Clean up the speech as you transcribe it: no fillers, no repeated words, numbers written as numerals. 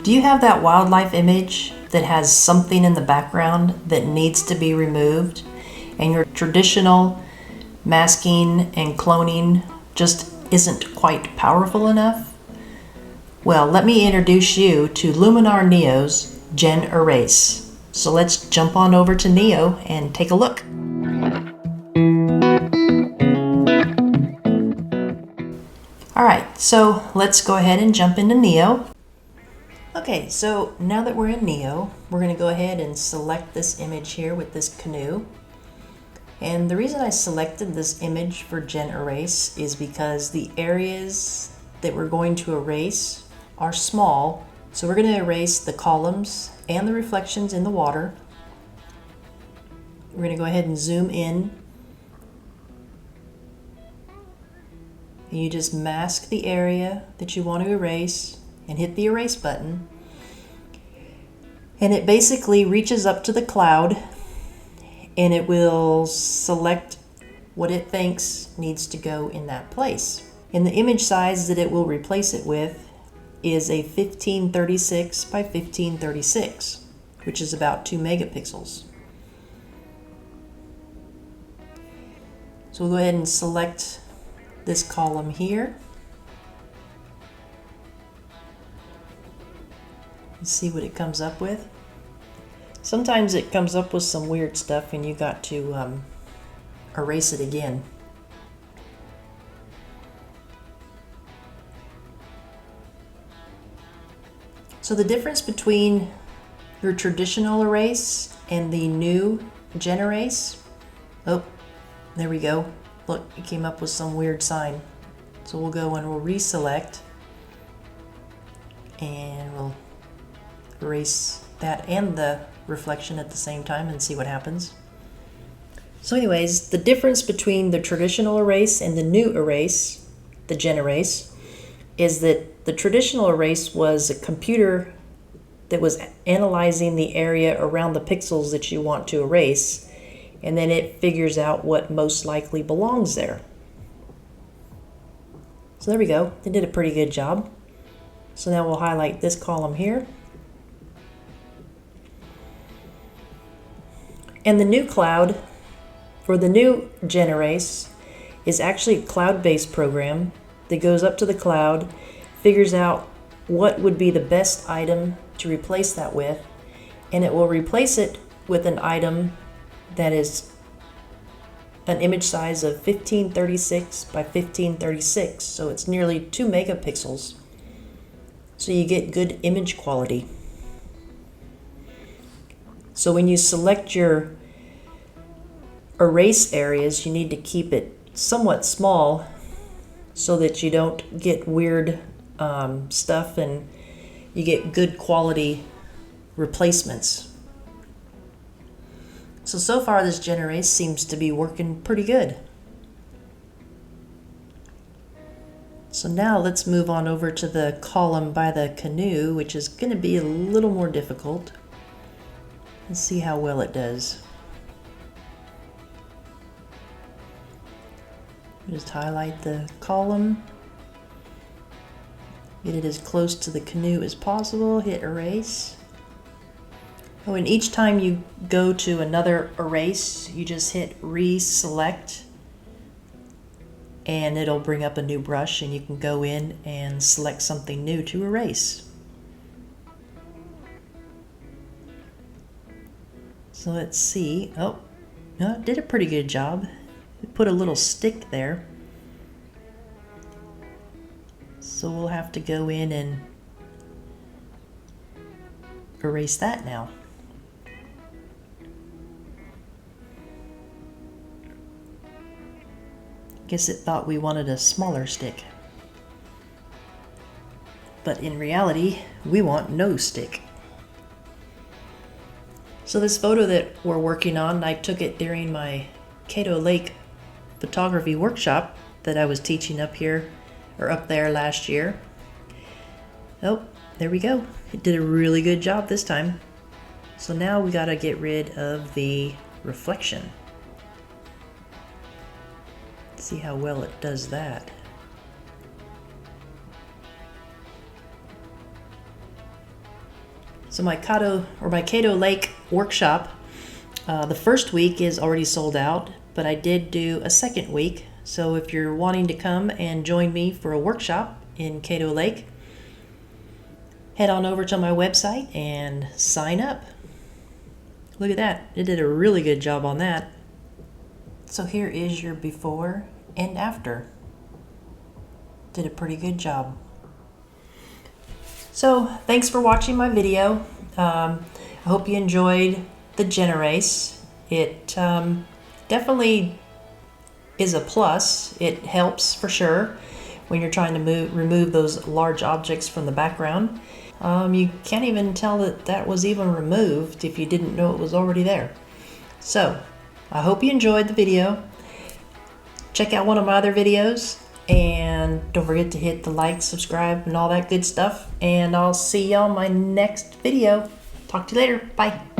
Do you have that wildlife image that has something in the background that needs to be removed, and your traditional masking and cloning just isn't quite powerful enough? Well, let me introduce you to LUMINAR NEO's GenERASE. So let's jump on over to Neo and take a look. Alright, so let's go ahead and jump into Neo. Okay, so now that we're in Neo, we're going to go ahead and select this image here with this canoe. And the reason I selected this image for GenERASE is because the areas that we're going to erase are small. So we're going to erase the columns and the reflections in the water. We're going to go ahead and zoom in. And you just mask the area that you want to erase and hit the erase button. And it basically reaches up to the cloud and it will select what it thinks needs to go in that place. And the image size that it will replace it with is a 1536 by 1536, which is about 2 megapixels. So we'll go ahead and select this column here. See what it comes up with. Sometimes it comes up with some weird stuff and you got to erase it again. So the difference between your traditional erase and the new GenERASE, oh, there we go. Look, it came up with some weird sign. So we'll go and we'll reselect and we'll erase that and the reflection at the same time and see what happens. So anyways, the difference between the traditional erase and the new erase, the GenERASE, is that the traditional erase was a computer that was analyzing the area around the pixels that you want to erase, and then it figures out what most likely belongs there. So there we go. It did a pretty good job. So now we'll highlight this column here. And the new cloud for the new GenERASE is actually a cloud-based program that goes up to the cloud, figures out what would be the best item to replace that with, and it will replace it with an item that is an image size of 1536 by 1536, so it's nearly 2 megapixels. So you get good image quality. So when you select your erase areas, you need to keep it somewhat small so that you don't get weird stuff and you get good quality replacements. So far this GenERASE seems to be working pretty good. So now let's move on over to the column by the canoe, which is going to be a little more difficult. Let's see how well it does. Just highlight the column. Get it as close to the canoe as possible. Hit erase. Oh, and each time you go to another erase, you just hit reselect and it'll bring up a new brush and you can go in and select something new to erase. So let's see. Oh, no, it did a pretty good job. It put a little stick there. So we'll have to go in and erase that now. Guess it thought we wanted a smaller stick. But in reality, we want no stick. So this photo that we're working on, I took it during my Cato Lake photography workshop that I was teaching up here, or up there last year. Oh, there we go. It did a really good job this time. So now we gotta get rid of the reflection. Let's see how well it does that. So my Cato Lake workshop, the first week is already sold out, but I did do a second week. So if you're wanting to come and join me for a workshop in Cato Lake, head on over to my website and sign up. Look at that. It did a really good job on that. So here is your before and after. Did a pretty good job. So thanks for watching my video. I hope you enjoyed the GenERASE. It definitely is a plus. It helps for sure when you're trying to remove those large objects from the background. You can't even tell that was even removed if you didn't know it was already there. So I hope you enjoyed the video. Check out one of my other videos, and don't forget to hit the like, subscribe, and all that good stuff. And I'll see y'all in my next video. Talk to you later. Bye.